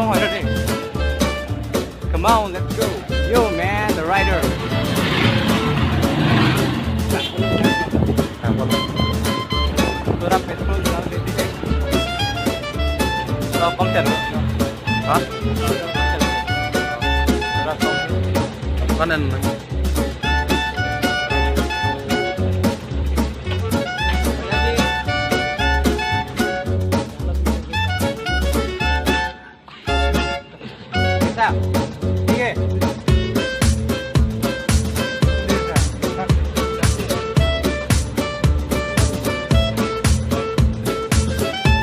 song already. Come on, let's go. Yo, man, the rider. Surat petrol jangan titik. Surat konten. Hah? Surat konten. Kanan. ठीक है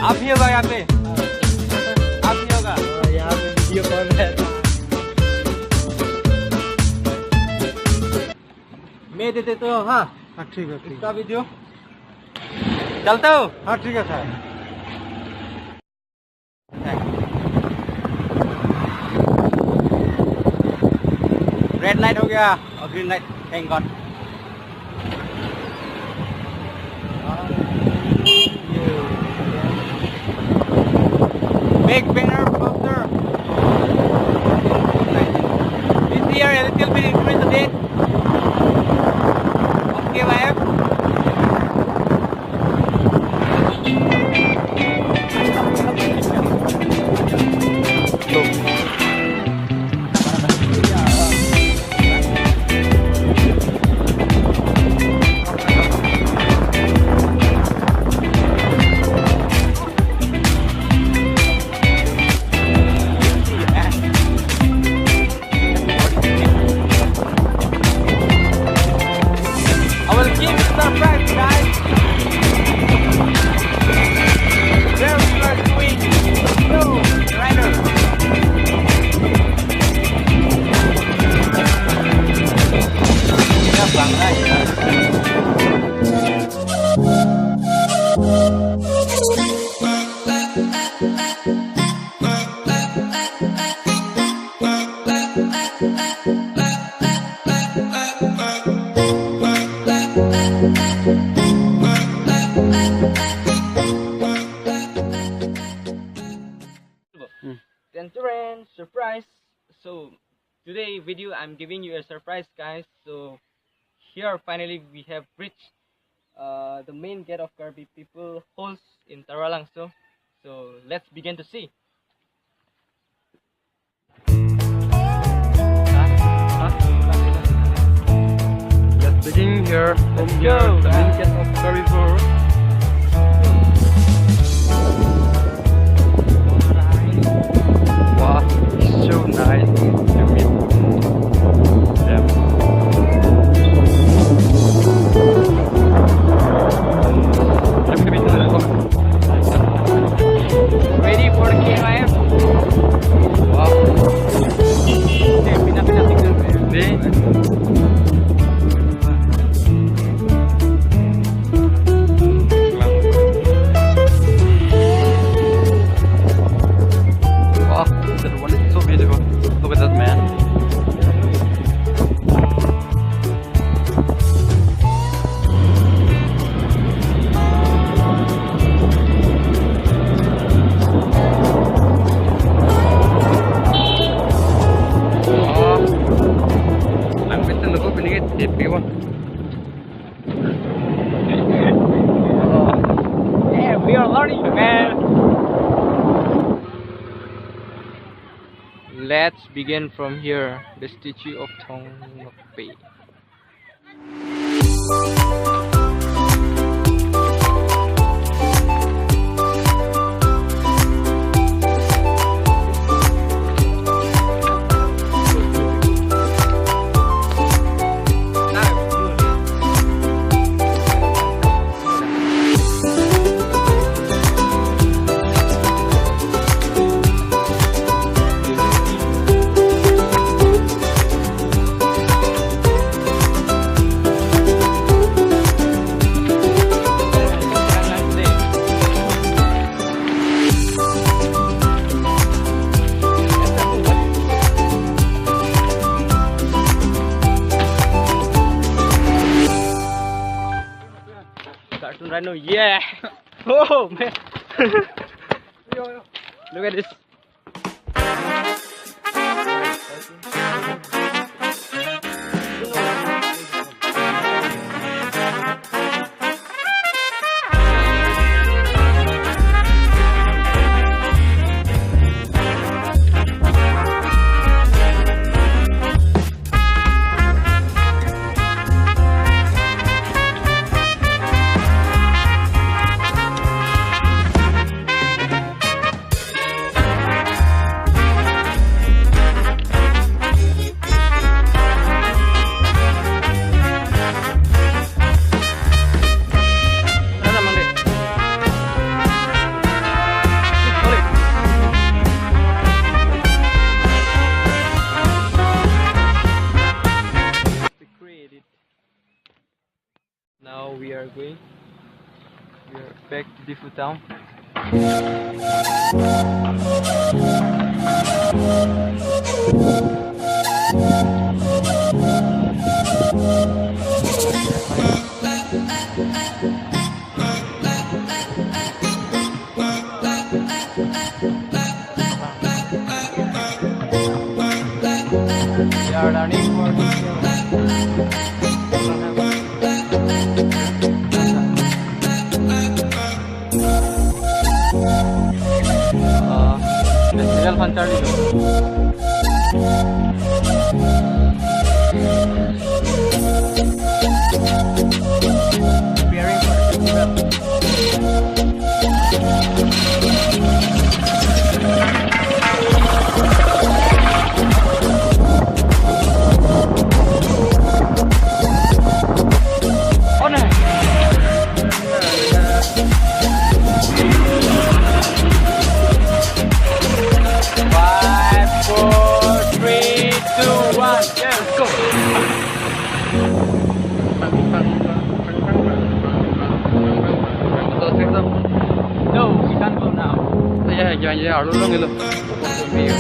आप ही होगा यहाँ पे आप ही होगा यहाँ पे वीडियो कॉल है मैं दे देता हूँ हाँ ठीक है इसका वीडियो चलता हूँ हाँ ठीक है सर रेड लाइट हो गया और green light thank God big banner poster this year a little bit increase the date okay wife surprise. So today video I'm giving you a surprise guys. So here finally we have reached the main gate of Krabi People Halls in Taralang. So let's begin to see. Let's begin here. Let's go. The main gate of Krabi People. Wow, it's so nice to meet them. Ready for the KIF? Wow. Okay, pindah-pindah tinggal. Look at that man. I'm waiting to go pinigit tipi one. Yeah, we are learning, man. Let's begin from here, the statue of Tongnope. Cartoon Rhino, yeah! Oh man! Look at this. we are going. We are back to Difu town. We are running for Festival Panchardi. Preparing for the festival. Oh no! 5, 4, 3, 2, 1, let's go! No, we can't go now. Ya, alur dong gitu. Iya.